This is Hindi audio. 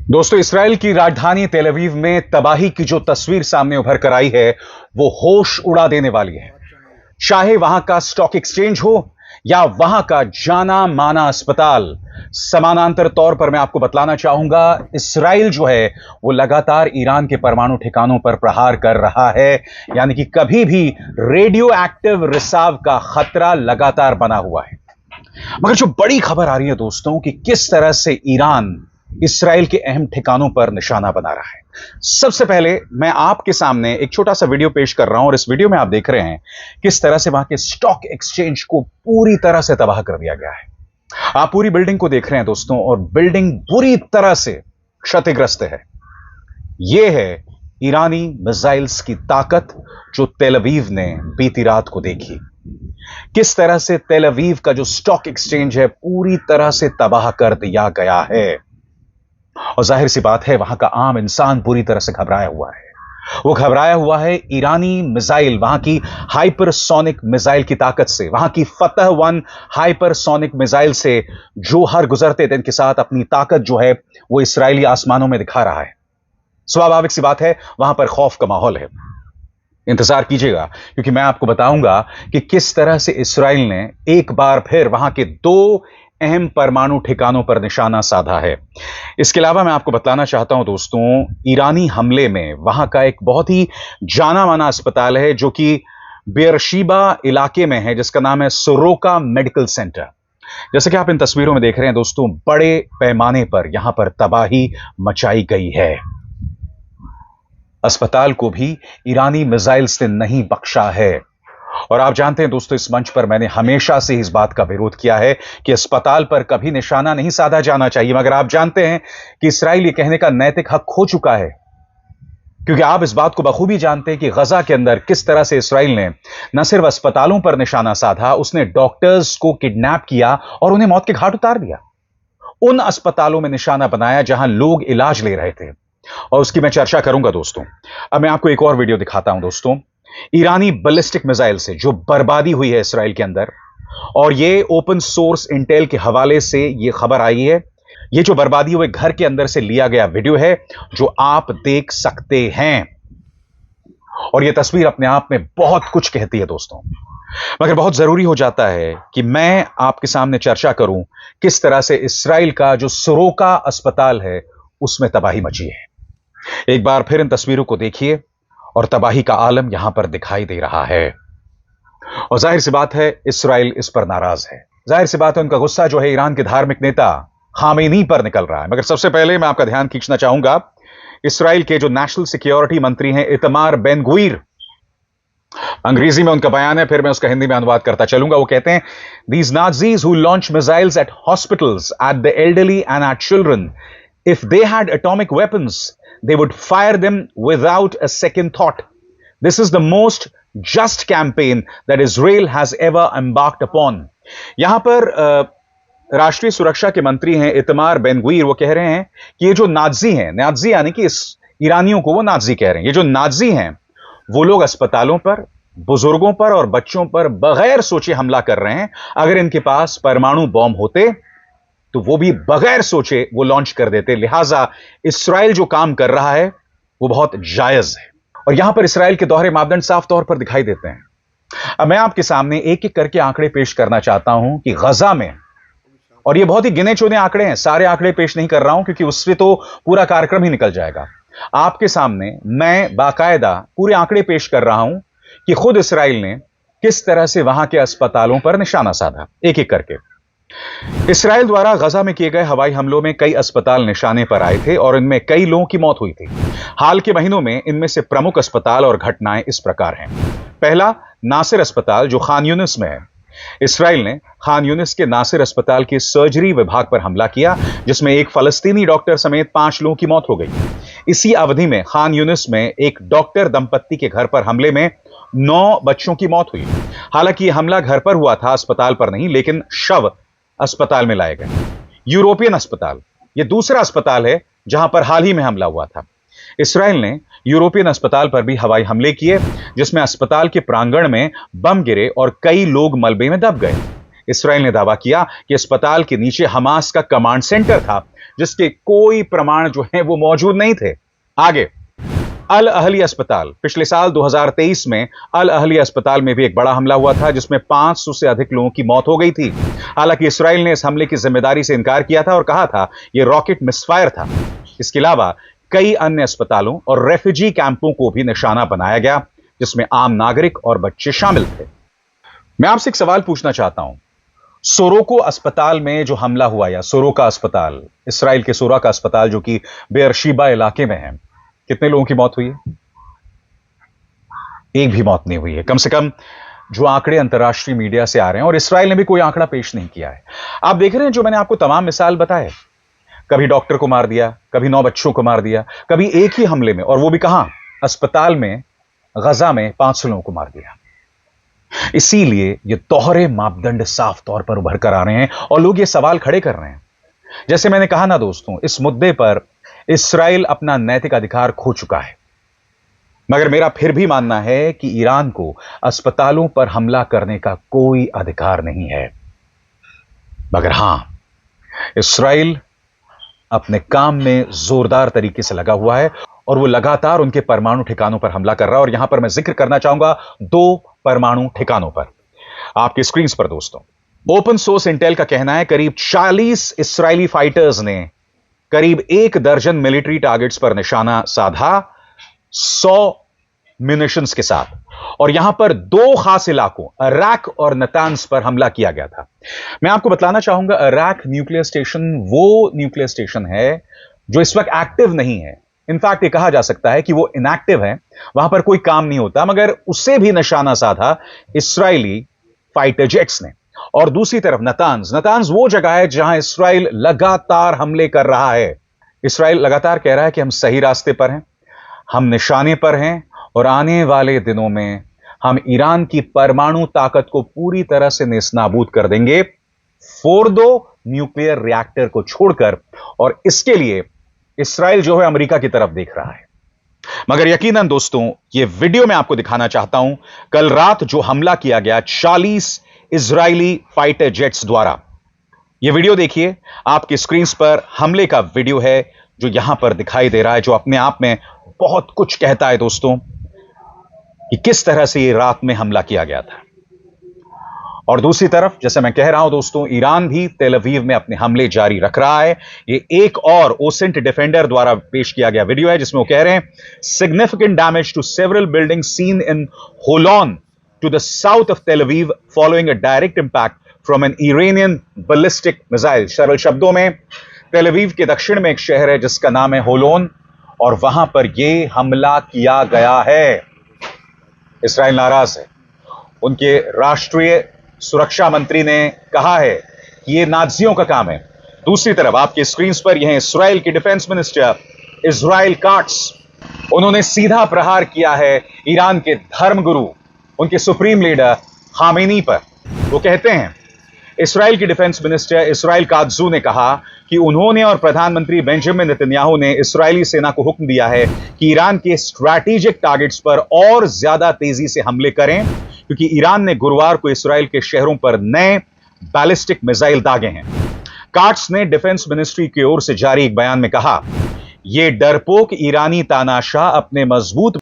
दोस्तों, इसराइल की राजधानी तेल अवीव में तबाही की जो तस्वीर सामने उभर कर आई है वो होश उड़ा देने वाली है। चाहे वहां का स्टॉक एक्सचेंज हो या वहां का जाना माना अस्पताल, समानांतर तौर पर मैं आपको बतलाना चाहूंगा, इसराइल जो है वो लगातार ईरान के परमाणु ठिकानों पर प्रहार कर रहा है। यानी कि कभी भी रेडियो एक्टिव रिसाव का खतरा लगातार बना हुआ है। मगर जो बड़ी खबर आ रही है दोस्तों कि किस तरह से ईरान इसराइल के अहम ठिकानों पर निशाना बना रहा है। सबसे पहले मैं आपके सामने एक छोटा सा वीडियो पेश कर रहा हूं और इस वीडियो में आप देख रहे हैं किस तरह से वहां के स्टॉक एक्सचेंज को पूरी तरह से तबाह कर दिया गया है। आप पूरी बिल्डिंग को देख रहे हैं दोस्तों, और बिल्डिंग बुरी तरह से क्षतिग्रस्त है। यह है ईरानी मिसाइल्स की ताकत जो तेल अवीव ने बीती रात को देखी। किस तरह से तेल अवीव का जो स्टॉक एक्सचेंज है पूरी तरह से तबाह कर दिया गया है। और जाहिर सी बात है वहां का आम इंसान पूरी तरह से घबराया हुआ है। वो घबराया हुआ है ईरानी मिसाइल, वहां की हाइपरसोनिक मिसाइल की ताकत से, वहां की फतह-1 हाइपरसोनिक मिसाइल से, जो हर गुजरते दिन के साथ अपनी ताकत जो है वो इसराइली आसमानों में दिखा रहा है। स्वाभाविक सी बात है वहां पर खौफ का माहौल है। इंतजार कीजिएगा क्योंकि मैं आपको बताऊंगा कि किस तरह से इसराइल ने एक बार फिर वहां के दो अहम परमाणु ठिकानों पर निशाना साधा है। इसके अलावा मैं आपको बताना चाहता हूं दोस्तों, ईरानी हमले में वहां का एक बहुत ही जाना माना अस्पताल है जो कि बेरशीबा इलाके में है, जिसका नाम है सोरोका मेडिकल सेंटर। जैसे कि आप इन तस्वीरों में देख रहे हैं दोस्तों, बड़े पैमाने पर यहां पर तबाही मचाई गई है। अस्पताल को भी ईरानी मिसाइल से नहीं बख्शा है। और आप जानते हैं दोस्तों, इस मंच पर मैंने हमेशा से इस बात का विरोध किया है कि अस्पताल पर कभी निशाना नहीं साधा जाना चाहिए। मगर आप जानते हैं कि इसराइल ये कहने का नैतिक हक खो चुका है, क्योंकि आप इस बात को बखूबी जानते हैं कि गजा के अंदर किस तरह से इसराइल ने न सिर्फ अस्पतालों पर निशाना साधा, उसने डॉक्टर्स को किडनैप किया और उन्हें मौत के घाट उतार दिया। उन अस्पतालों में निशाना बनाया जहां लोग इलाज ले रहे थे, और उसकी मैं चर्चा करूंगा दोस्तों। अब मैं आपको एक और वीडियो दिखाता हूं दोस्तों, ईरानी बैलिस्टिक मिसाइल से जो बर्बादी हुई है इसराइल के अंदर। और ये ओपन सोर्स इंटेल के हवाले से ये खबर आई है। ये जो बर्बादी हुए घर के अंदर से लिया गया वीडियो है जो आप देख सकते हैं, और ये तस्वीर अपने आप में बहुत कुछ कहती है दोस्तों। मगर बहुत जरूरी हो जाता है कि मैं आपके सामने चर्चा करूं किस तरह से इसराइल का जो सोरोका अस्पताल है उसमें तबाही मची है। एक बार फिर इन तस्वीरों को देखिए और तबाही का आलम यहां पर दिखाई दे रहा है। और जाहिर सी बात है इसराइल इस पर नाराज है। जाहिर सी बात है उनका गुस्सा जो है ईरान के धार्मिक नेता खामेनी पर निकल रहा है। मगर सबसे पहले मैं आपका ध्यान खींचना चाहूंगा इसराइल के जो नेशनल सिक्योरिटी मंत्री हैं इतमार बेन गुवीर। अंग्रेजी में उनका बयान है, फिर मैं उसका हिंदी में अनुवाद करता चलूंगा। वो कहते हैं, these Nazis who launch missiles at hospitals, at the elderly and at children, if they had atomic weapons, they would fire them without a second thought. This is the most just campaign that Israel has ever embarked upon. यहां पर राष्ट्रीय सुरक्षा के मंत्री हैं इतमार बेन गुवीर। वो कह रहे हैं कि ये जो नाज़ी हैं, नाज़ी यानी कि इस ईरानियों को वो नाज़ी कह रहे हैं, ये जो नाज़ी हैं वो लोग अस्पतालों पर, बुजुर्गों पर और बच्चों पर बगैर सोचे हमला कर रहे हैं। अगर इनके पास परमाणु बॉम्ब होते तो वो भी बगैर सोचे वो लॉन्च कर देते। लिहाजा इसराइल जो काम कर रहा है वो बहुत जायज है। और यहां पर इसराइल के दोहरे मापदंड साफ तौर पर दिखाई देते हैं। अब मैं आपके सामने एक एक करके आंकड़े पेश करना चाहता हूं कि गजा में, और ये बहुत ही गिने चुने आंकड़े हैं, सारे आंकड़े पेश नहीं कर रहा हूं क्योंकि उससे तो पूरा कार्यक्रम ही निकल जाएगा। आपके सामने मैं बाकायदा पूरे आंकड़े पेश कर रहा हूं कि खुद इसराइल ने किस तरह से वहां के अस्पतालों पर निशाना साधा, एक एक करके। इसराइल द्वारा गजा में किए गए हवाई हमलों में कई अस्पताल निशाने पर आए थे और इनमें कई लोगों की मौत हुई थी। हाल के महीनों में इनमें से प्रमुख अस्पताल और घटनाएं इस प्रकार हैं। पहला, नासिर अस्पताल जो खान यूनिस में है। इसराइल ने खान यूनिस के नासिर अस्पताल के सर्जरी विभाग पर हमला किया, जिसमें एक फलस्तीनी डॉक्टर समेत 5 लोगों की मौत हो गई। इसी अवधि में खान यूनिस में एक डॉक्टर दंपत्ति के घर पर हमले में 9 बच्चों की मौत हुई। हालांकि यह हमला घर पर हुआ था, अस्पताल पर नहीं, लेकिन शव अस्पताल में लाए गए। यूरोपियन अस्पताल, यह दूसरा अस्पताल है जहां पर हाल ही में हमला हुआ था। इसराइल ने यूरोपियन अस्पताल पर भी हवाई हमले किए, जिसमें अस्पताल के प्रांगण में बम गिरे और कई लोग मलबे में दब गए। इसराइल ने दावा किया कि अस्पताल के नीचे हमास का कमांड सेंटर था, जिसके कोई प्रमाण जो है वो मौजूद नहीं थे। आगे, अल अहली अस्पताल, पिछले साल 2023 में अल अहली अस्पताल में भी एक बड़ा हमला हुआ था, जिसमें 500 से अधिक लोगों की मौत हो गई थी। हालांकि इसराइल ने इस हमले की जिम्मेदारी से इनकार किया था और कहा था यह रॉकेट मिसफायर था। इसके अलावा कई अन्य अस्पतालों और रेफ्यूजी कैंपों को भी निशाना बनाया गया, जिसमें आम नागरिक और बच्चे शामिल थे। मैं आपसे एक सवाल पूछना चाहता हूं, सोरोको अस्पताल में जो हमला हुआ, या सोरोका अस्पताल, इसराइल के सोरा का अस्पताल जो कि बेयरशीबा इलाके में है, कितने लोगों की मौत हुई है? एक भी मौत नहीं हुई है। कम से कम जो आंकड़े अंतर्राष्ट्रीय मीडिया से आ रहे हैं, और इसराइल ने भी कोई आंकड़ा पेश नहीं किया है। आप देख रहे हैं जो मैंने आपको तमाम मिसाल बताए, कभी डॉक्टर को मार दिया, कभी 9 बच्चों को मार दिया, कभी एक ही हमले में, और वो भी कहां? अस्पताल में, गजा में 500 लोगों को मार दिया। इसीलिए ये दोहरे मापदंड साफ तौर पर उभर कर आ रहे हैं और लोग ये सवाल खड़े कर रहे हैं। जैसे मैंने कहा ना दोस्तों, इस मुद्दे पर इसराइल अपना नैतिक अधिकार खो चुका है, मगर मेरा फिर भी मानना है कि ईरान को अस्पतालों पर हमला करने का कोई अधिकार नहीं है। मगर हां, इसराइल अपने काम में जोरदार तरीके से लगा हुआ है और वो लगातार उनके परमाणु ठिकानों पर हमला कर रहा है। और यहां पर मैं जिक्र करना चाहूंगा 2 परमाणु ठिकानों पर, आपकी स्क्रीन पर दोस्तों। ओपन सोर्स इंटेल का कहना है करीब 40 इसराइली फाइटर्स ने करीब 1 दर्जन मिलिट्री टारगेट्स पर निशाना साधा, 100 म्यूनिशंस के साथ। और यहां पर 2 खास इलाकों, अराक और नतान्स पर हमला किया गया था। मैं आपको बतलाना चाहूंगा, अराक न्यूक्लियर स्टेशन वो न्यूक्लियर स्टेशन है जो इस वक्त एक्टिव नहीं है। इनफैक्ट ये कहा जा सकता है कि वो इनएक्टिव है, वहां पर कोई काम नहीं होता, मगर उससे भी निशाना साधा इसराइली फाइटर जेट्स ने। और दूसरी तरफ नतान्स वो जगह है जहां इसराइल लगातार हमले कर रहा है। इसराइल लगातार कह रहा है कि हम सही रास्ते पर हैं, हम निशाने पर हैं, और आने वाले दिनों में हम ईरान की परमाणु ताकत को पूरी तरह से नेस्तनाबूद कर देंगे, फोर्दो न्यूक्लियर रिएक्टर को छोड़कर। और इसके लिए इसराइल जो है अमेरिका की तरफ देख रहा है। मगर यकीनन दोस्तों, यह वीडियो मैं आपको दिखाना चाहता हूं, कल रात जो हमला किया गया 40 इजरायली फाइटर जेट्स द्वारा। यह वीडियो देखिए, आपकी स्क्रीन पर हमले का वीडियो है जो यहां पर दिखाई दे रहा है, जो अपने आप में बहुत कुछ कहता है दोस्तों कि किस तरह से यह रात में हमला किया गया था। और दूसरी तरफ, जैसे मैं कह रहा हूं दोस्तों, ईरान भी तेल अवीव में अपने हमले जारी रख रहा है। ये एक और ओसेंट डिफेंडर द्वारा पेश किया गया वीडियो है, जिसमें वो कह रहे हैं significant damage to several building seen in Holon to the south of Tel Aviv following a direct impact from an Iranian ballistic missile. सरल शब्दों में, तेल अवीव के दक्षिण में एक शहर है जिसका नाम है होलोन, और वहां पर यह हमला किया गया है। इसराइल नाराज है। उनके राष्ट्रीय सुरक्षा मंत्री ने कहा है कि यह नाज़ियों का काम है। दूसरी तरफ आपके स्क्रीन पर यह इसराइल के डिफेंस मिनिस्टर इज़राइल काट्स, उन्होंने सीधा प्रहार किया है ईरान के धर्मगुरु, उनके सुप्रीम लीडर खामेनी पर। वो कहते हैं, इसराइल के डिफेंस मिनिस्टर इज़राइल काट्जू ने कहा कि उन्होंने और प्रधानमंत्री बेंजामिन नेतन्याहू ने इस्राएली सेना को हुक्म दिया है कि ईरान के स्ट्रैटेजिक टारगेट्स पर और ज्यादा तेजी से हमले करें, क्योंकि ईरान ने गुरुवार को इस्राएल के शहरों पर नए बैलिस्टिक मिसाइल दागे हैं। काट्स ने डिफेंस मिनिस्ट्री की ओर से जारी एक बयान में कहा, यह डरपोक ईरानी तानाशाह अपने मजबूत